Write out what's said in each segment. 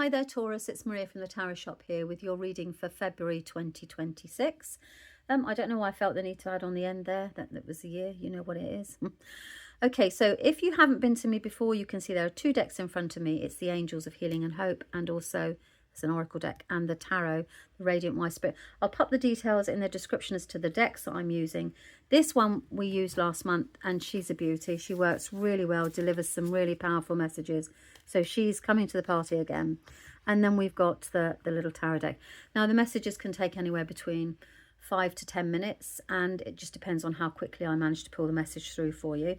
Hi there, Taurus. It's Maria from the Tarot Shop here with your reading for February 2026. I don't know why I felt the need to add on the end there. That was the year. You know what it is. Okay, so if you haven't been to me before, you can see there are two decks in front of me. It's the Angels of Healing and Hope, and also it's an Oracle deck, and the Tarot, the Radiant Wise Spirit. I'll pop the details in the description as to the decks that I'm using. This one we used last month, and she's a beauty. She works really well, delivers some really powerful messages. So she's coming to the party again. And then we've got the little tarot deck. Now, the messages can take anywhere between 5 to 10 minutes, and it just depends on how quickly I manage to pull the message through for you.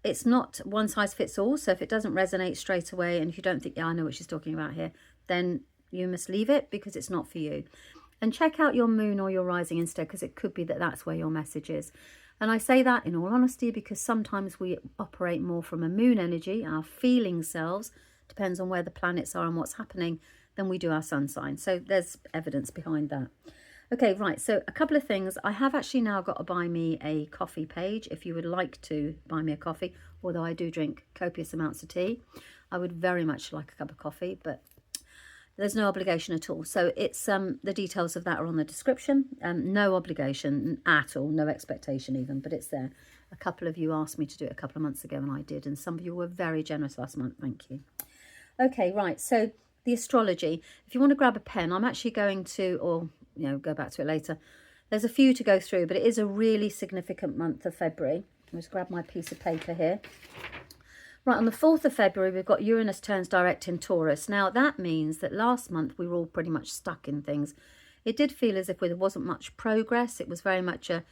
It's not one size fits all, so if it doesn't resonate straight away and if you don't think, yeah, I know what she's talking about here, then you must leave it because it's not for you. And check out your moon or your rising instead, because it could be that that's where your message is. And I say that in all honesty because sometimes we operate more from a moon energy, our feeling selves, depends on where the planets are and what's happening, than we do our sun sign. So there's evidence behind that. Okay, right, so a couple of things. I have actually now got a buy me a coffee page if you would like to buy me a coffee, although I do drink copious amounts of tea. I would very much like a cup of coffee, but there's no obligation at all. So it's the details of that are on the description. No obligation at all, no expectation even, but it's there. A couple of you asked me to do it a couple of months ago, and I did, and some of you were very generous last month. Thank you. Okay, right, so the astrology. If you want to grab a pen, I'm actually going to, or go back to it later. There's a few to go through, but it is a really significant month of February. I'll just grab my piece of paper here. Right, on the 4th of February, we've got Uranus turns direct in Taurus. Now, that means that last month we were all pretty much stuck in things. It did feel as if there wasn't much progress. It was very much a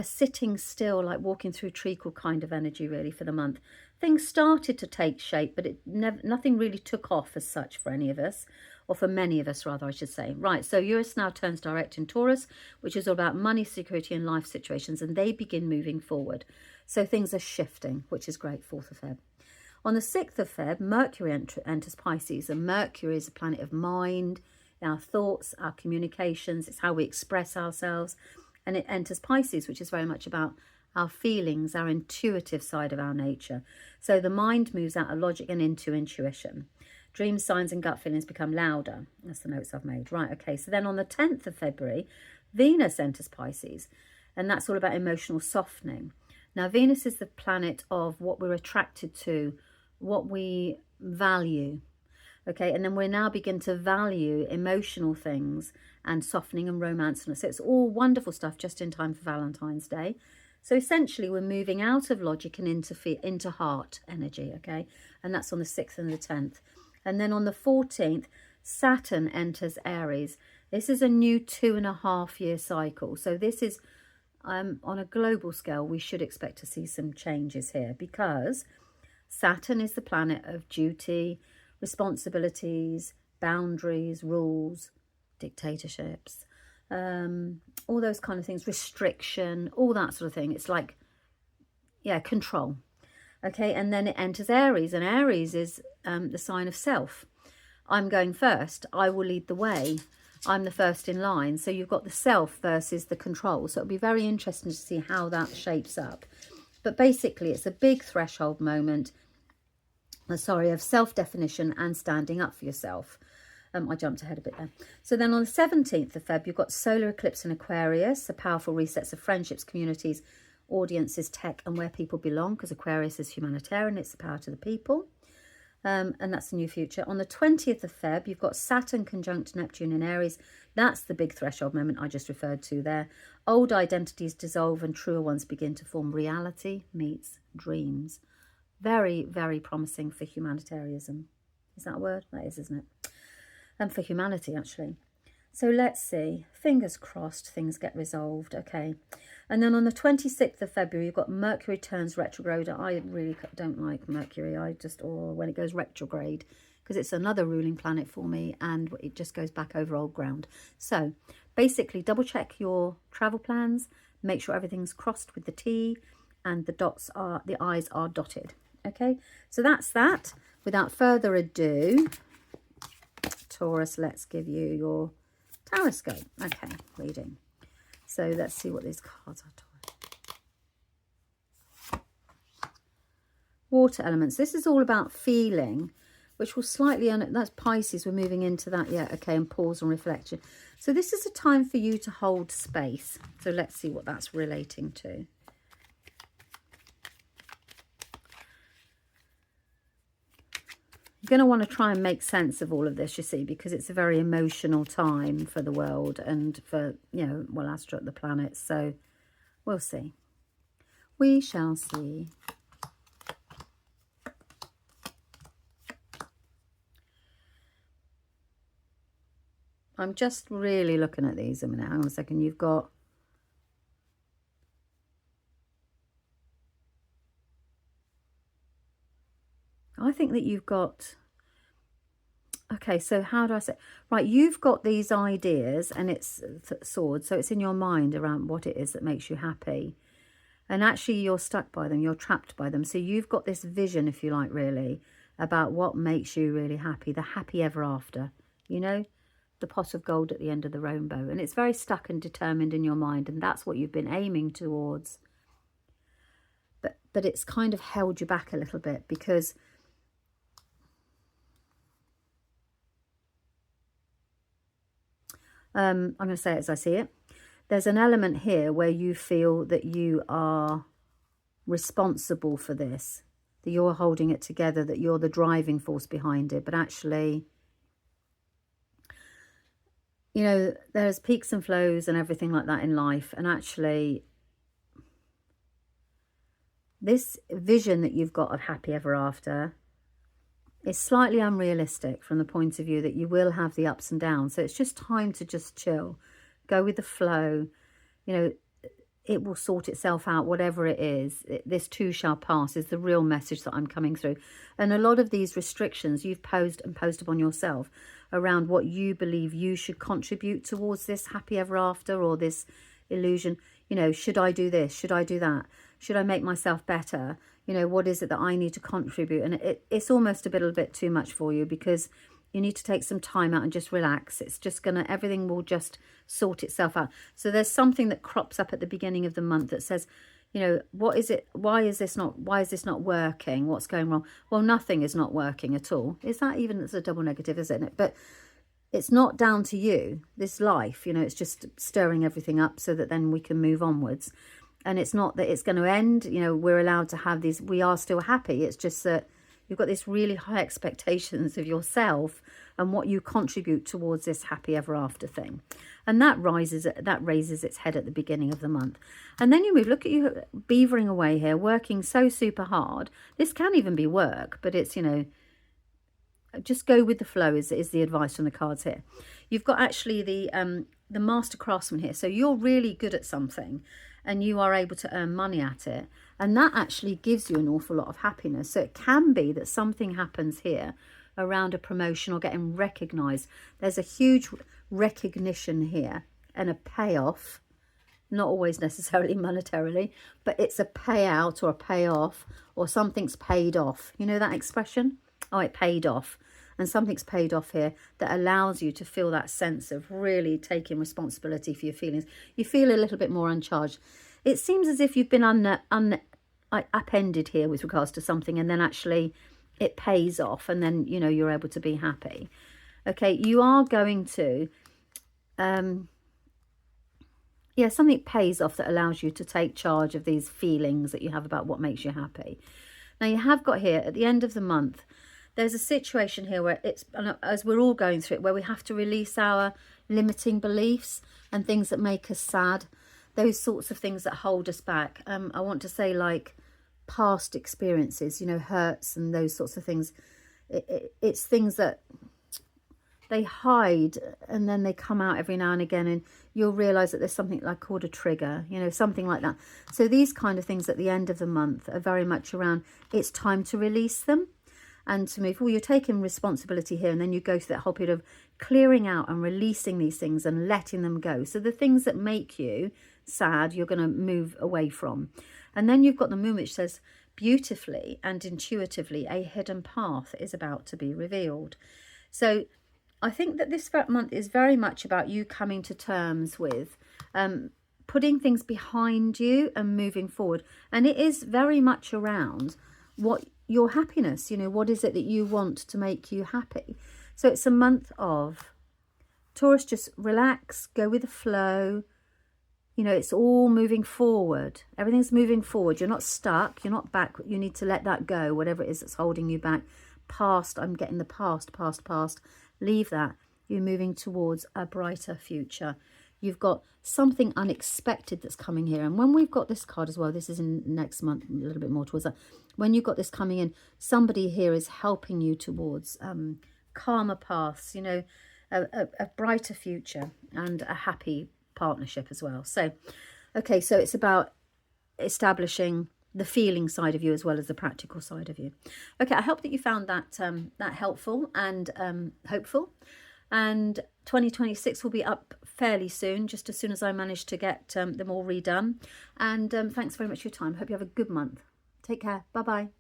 sitting still, like walking through treacle kind of energy, really, for the month. Things started to take shape, but nothing really took off as such for any of us, or for many of us, rather, I should say. Right, so Uranus now turns direct in Taurus, which is all about money, security, and life situations, and they begin moving forward. So things are shifting, which is great, 4th of Feb. On the 6th of Feb, Mercury enters Pisces, and Mercury is a planet of mind, our thoughts, our communications. It's how we express ourselves. And it enters Pisces, which is very much about our feelings, our intuitive side of our nature. So the mind moves out of logic and into intuition. Dreams, signs and gut feelings become louder. That's the notes I've made. Right, okay. So then on the 10th of February, Venus enters Pisces, and that's all about emotional softening. Now, Venus is the planet of what we're attracted to, what we value. Okay, and then we now begin to value emotional things and softening and romance. So it's all wonderful stuff just in time for Valentine's Day. So essentially we're moving out of logic and into heart energy, okay? And that's on the 6th and the 10th. And then on the 14th, Saturn enters Aries. This is a new 2.5-year cycle. So this is, on a global scale, we should expect to see some changes here because Saturn is the planet of duty, responsibilities, boundaries, rules, dictatorships, all those kind of things, restriction, all that sort of thing. It's like, yeah, control. Okay, and then it enters Aries, and Aries is the sign of self. I'm going first. I will lead the way. I'm the first in line. So you've got the self versus the control. So it'll be very interesting to see how that shapes up. But basically, it's a big threshold moment, of self-definition and standing up for yourself. I jumped ahead a bit there. So then on the 17th of Feb, you've got solar eclipse in Aquarius, a powerful resets of friendships, communities, audiences, tech, and where people belong, because Aquarius is humanitarian, it's the power to the people. And that's the new future. On the 20th of Feb, you've got Saturn conjunct Neptune in Aries. That's the big threshold moment I just referred to there. Old identities dissolve and truer ones begin to form. Reality meets dreams. Very, very promising for humanitarianism. Is that a word? That is, isn't it? And for humanity, actually. So let's see. Fingers crossed things get resolved. Okay. And then on the 26th of February, you've got Mercury turns retrograde. I really don't like Mercury. When it goes retrograde, because it's another ruling planet for me and it just goes back over old ground. So basically, double check your travel plans. Make sure everything's crossed with the T and the I's are dotted. Okay, so that's that. Without further ado, Taurus, let's give you your Tarotscope. Okay, reading. So let's see what these cards are, Taurus. Water elements. This is all about feeling. which will slightly, that's Pisces, we're moving into that, yeah, okay, and pause and reflection. So this is a time for you to hold space. So let's see what that's relating to. You're going to want to try and make sense of all of this, you see, because it's a very emotional time for the world and for, you know, well, Astro, the planets. So we'll see. We shall see. I'm just really looking at these a minute. Hang on a second. You've got... I think that you've got... Okay, so how do I say... Right, you've got these ideas and it's swords. So it's in your mind around what it is that makes you happy. And actually you're stuck by them. You're trapped by them. So you've got this vision, if you like, really, about what makes you really happy. The happy ever after, you know? The pot of gold at the end of the rainbow, and it's very stuck and determined in your mind, and that's what you've been aiming towards, but it's kind of held you back a little bit because I'm going to say it as I see it. There's an element here where you feel that you are responsible for this, that you're holding it together, that you're the driving force behind it, but actually, you know, there's peaks and flows and everything like that in life. And actually, this vision that you've got of happy ever after is slightly unrealistic from the point of view that you will have the ups and downs. So it's just time to just chill, go with the flow. You know, it will sort itself out, whatever it is. This too shall pass is the real message that I'm coming through. And a lot of these restrictions you've posed upon yourself around what you believe you should contribute towards this happy ever after or this illusion. You know, should I do this? Should I do that? Should I make myself better? You know, what is it that I need to contribute? And it's almost a little bit too much for you because you need to take some time out and just relax. It's just everything will just sort itself out. So there's something that crops up at the beginning of the month that says, you know, what is it? Why is this not working? What's going wrong? Well, nothing is not working at all. Is that even, it's a double negative, isn't it? But it's not down to you, this life, you know, it's just stirring everything up so that then we can move onwards. And it's not that it's going to end, you know, we're allowed to have these, we are still happy. It's just that you've got this really high expectations of yourself and what you contribute towards this happy ever after thing. And that raises its head at the beginning of the month. And then you move, look at you beavering away here, working so super hard. This can even be work, but it's, you know, just go with the flow is the advice from the cards here. You've got actually the master craftsman here. So you're really good at something and you are able to earn money at it. And that actually gives you an awful lot of happiness. So it can be that something happens here around a promotion or getting recognised. There's a huge recognition here and a payoff, not always necessarily monetarily, but it's a payout or a payoff or something's paid off. You know that expression? Oh, it paid off. And something's paid off here that allows you to feel that sense of really taking responsibility for your feelings. You feel a little bit more uncharged. It seems as if you've been upended here with regards to something, and then actually it pays off, and then, you know, you're able to be happy. Okay, you are going to, yeah, something pays off that allows you to take charge of these feelings that you have about what makes you happy. Now, you have got here at the end of the month, there's a situation here where it's, as we're all going through it, where we have to release our limiting beliefs and things that make us sad, those sorts of things that hold us back. I want to say like past experiences, you know, hurts and those sorts of things. It's things that they hide and then they come out every now and again, and you'll realise that there's something like called a trigger, you know, something like that. So these kind of things at the end of the month are very much around, it's time to release them. And to move, well, you're taking responsibility here, and then you go through that whole period of clearing out and releasing these things and letting them go. So the things that make you sad, you're going to move away from. And then you've got the moon, which says, beautifully and intuitively, a hidden path is about to be revealed. So I think that this month is very much about you coming to terms with putting things behind you and moving forward. And it is very much around what your happiness. You know, what is it that you want to make you happy? So it's a month of Taurus, just relax, go with the flow. You know, it's all moving forward. Everything's moving forward. You're not stuck. You're not back. You need to let that go, whatever it is that's holding you back. Past, I'm getting the past. Leave that. You're moving towards a brighter future. You've got something unexpected that's coming here. And when we've got this card as well, this is in next month, a little bit more towards that. When you've got this coming in, somebody here is helping you towards calmer paths, you know, a brighter future and a happy partnership as well. So, okay, so it's about establishing the feeling side of you as well as the practical side of you. Okay, I hope that you found that that helpful and hopeful. And 2026 will be up fairly soon, just as soon as I manage to get them all redone. And thanks very much for your time. Hope you have a good month. Take care. Bye-bye.